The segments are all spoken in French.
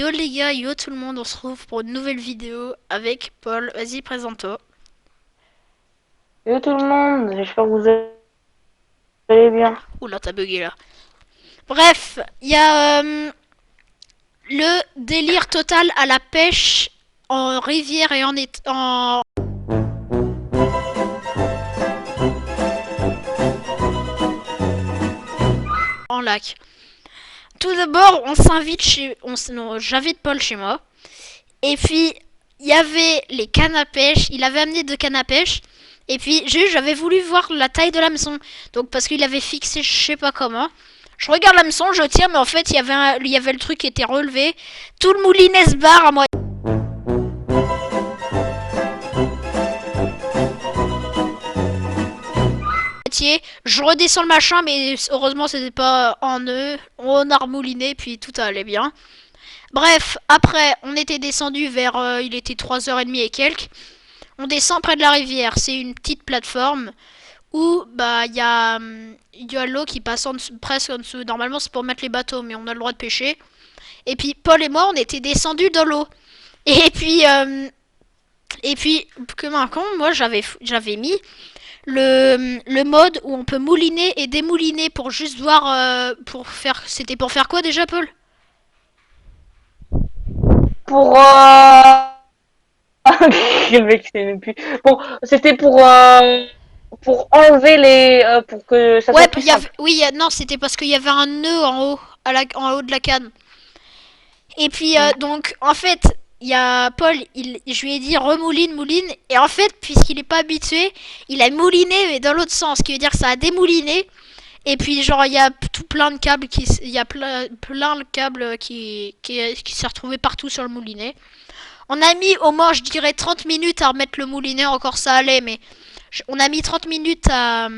Yo les gars, yo tout le monde, on se retrouve pour une nouvelle vidéo avec Paul. Vas-y, présente-toi. Yo tout le monde, j'espère que vous allez bien. Oula, t'as bugué là. Bref, il y a le délire total à la pêche en rivière et en lac. Tout d'abord, on s'invite chez... non, j'invite Paul chez moi. Et puis, il y avait les cannes à pêche. Il avait amené 2 cannes à pêche. Et puis, j'avais voulu voir la taille de l'hameçon. Donc, parce qu'il avait fixé, je sais pas comment. Je regarde l'hameçon, je tire, mais en fait, il y avait le truc qui était relevé. Tout le moulinet se barre à moitié. Je redescends le machin, mais heureusement, c'était pas en nœud. On a remouliné, puis tout allait bien. Bref, après, on était descendu vers... il était 3h30 et quelques. On descend près de la rivière. C'est une petite plateforme où bah y a l'eau qui passe presque en dessous. Normalement, c'est pour mettre les bateaux, mais on a le droit de pêcher. Et puis, Paul et moi, on était descendus dans l'eau. Et puis, comme un con, moi, j'avais mis le mode où on peut mouliner et démouliner pour juste voir... pour faire... C'était pour faire quoi déjà, Paul? Pour le mec, c'est même plus. Bon, c'était pour enlever les pour que ça Ouais, soit plus simple. oui, non, c'était parce qu'il y avait un nœud en haut, en haut de la canne. Et puis, Mm. donc, en fait, il y a Paul, je lui ai dit remouline, mouline. Et en fait, puisqu'il n'est pas habitué, il a mouliné, mais dans l'autre sens. Ce qui veut dire que ça a démouliné. Et puis, genre, il y a tout plein de câbles il y a plein de câbles qui s'est retrouvé partout sur le moulinet. On a mis au moins, je dirais, 30 minutes à remettre le moulinet. Encore ça allait, mais on a mis 30 minutes à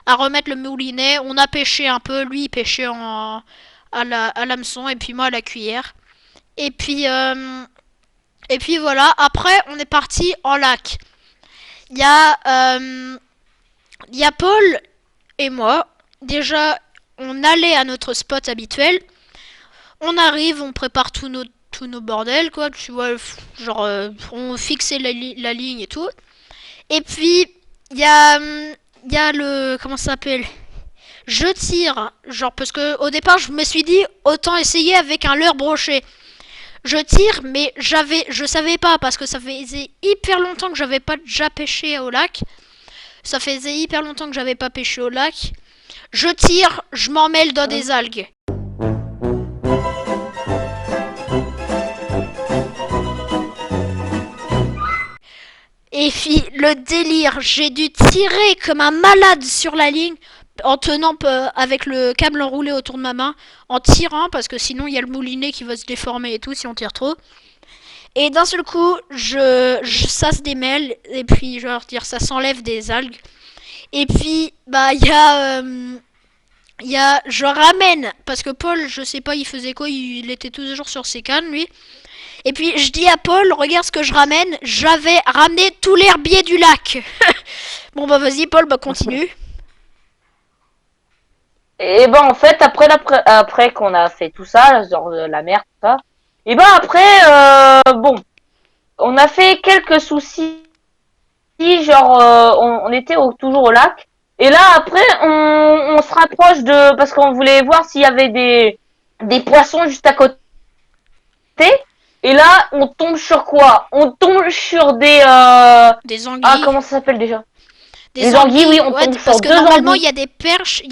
remettre le moulinet. On a pêché un peu. Lui, il pêchait à l'hameçon et puis moi à la cuillère. Et puis, euh, et puis voilà, après on est parti en lac. Il y a, euh, il y a Paul et moi. Déjà, on allait à notre spot habituel. On arrive, on prépare tous nos bordels, quoi. Tu vois, genre, on fixait la ligne et tout. Et puis, il y a, il y a le, comment ça s'appelle? Je tire, genre, parce que au départ, je me suis dit, autant essayer avec un leurre broché. Je tire, mais je savais pas parce que ça faisait hyper longtemps que j'avais pas déjà pêché au lac. Ça faisait hyper longtemps que j'avais pas pêché au lac. Je tire, je m'en mêle dans Mm. des algues. Et puis le délire, j'ai dû tirer comme un malade sur la ligne en tenant avec le câble enroulé autour de ma main, en tirant parce que sinon il y a le moulinet qui va se déformer et tout si on tire trop. Et d'un seul coup, ça se démêle et puis je veux dire ça s'enlève des algues. Et puis bah je ramène parce que Paul, je sais pas, il faisait quoi, il était toujours sur ses cannes lui. Et puis je dis à Paul, regarde ce que je ramène, j'avais ramené tout l'herbier du lac. Bon bah vas-y Paul, bah continue. Et ben en fait après qu'on a fait tout ça, genre la mer tout ça. Et ben après bon, on a fait quelques soucis, genre on était toujours au lac. Et là après on se rapproche de parce qu'on voulait voir s'il y avait des poissons juste à côté. Et là, on tombe sur quoi? On tombe sur des Des ah, anguilles. comment ça s'appelle déjà? Des Des anguilles, oui, anguilles, on ouais, tombe parce sur que deux normalement anguilles. il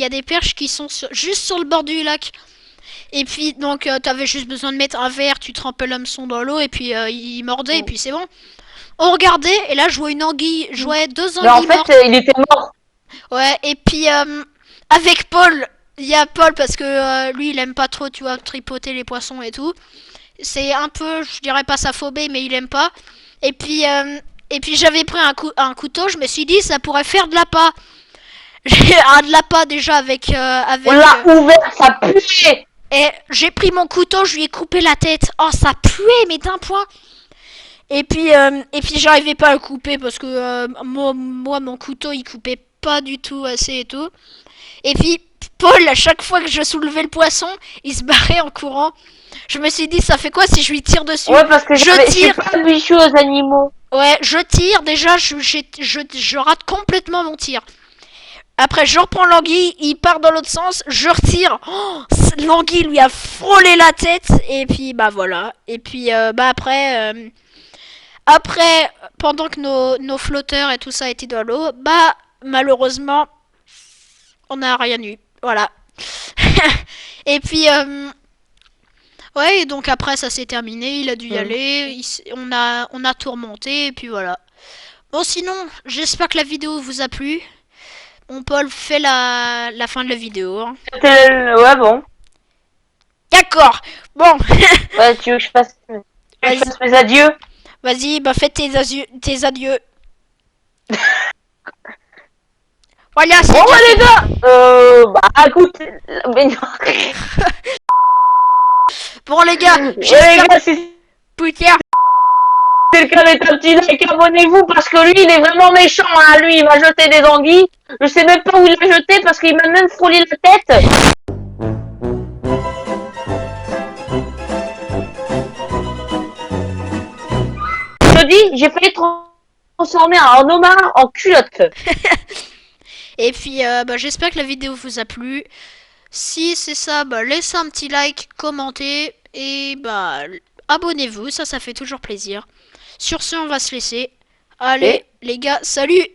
y a des perches qui sont juste sur le bord du lac. Et puis donc t'avais juste besoin de mettre un verre, tu trempais l'hameçon dans l'eau et puis il mordait et Mm. puis c'est bon. On regardait et là je vois une anguille, je voyais 2 anguilles En fait, mortes. il était mort. Ouais, et puis avec Paul, il y a Paul parce que lui il aime pas trop, tu vois, tripoter les poissons et tout. C'est un peu, je dirais pas sa phobie, mais il aime pas. Et puis, euh, et puis j'avais pris un couteau, je me suis dit ça pourrait faire de l'appât. J'ai de l'appât déjà On avec l'a ouvert, ça puait. et j'ai pris mon couteau, je lui ai coupé la tête. Oh ça puait mais d'un point. Et puis j'arrivais pas à le couper parce que moi mon couteau il coupait pas du tout assez et tout. Et puis Paul, à chaque fois que je soulevais le poisson, il se barrait en courant. Je me suis dit, ça fait quoi si je lui tire dessus? Ouais, parce que je Je suis tire. pas habitué aux animaux. Ouais, je tire. Déjà, je rate complètement mon tir. Après, je reprends l'anguille, il part dans l'autre sens, je retire. Oh, l'anguille lui a frôlé la tête. Et puis, bah voilà. Et puis, après, pendant que nos flotteurs et tout ça étaient dans l'eau, bah, malheureusement, on n'a rien eu. Voilà. Et puis, ouais, et donc après, ça s'est terminé. Il a dû y aller. On a tout remonté. Et puis voilà. Bon, sinon, j'espère que la vidéo vous a plu. Bon, Paul fait la fin de la vidéo. Hein. Ouais, bon. D'accord. Bon. Ouais, tu veux que je fasse mes adieux? Vas-y, bah fais tes adieux. Voilà, c'est Bon, déjà bah, les fait. gars, bah, écoute, mais non. Bon, les gars, Ouais, les j'espère gars, si putain. quelqu'un met un petit like, abonnez-vous, parce que lui, il est vraiment méchant, hein. Lui, il va jeter des anguilles. Je sais même pas où il l'a jeté, parce qu'il m'a même frôlé la tête. Je te dis, j'ai failli transformer un homard en culotte. Et puis, bah, j'espère que la vidéo vous a plu. Si c'est ça, bah, laissez un petit like, commentez et bah, abonnez-vous, ça fait toujours plaisir. Sur ce, on va se laisser. Allez, les gars, salut!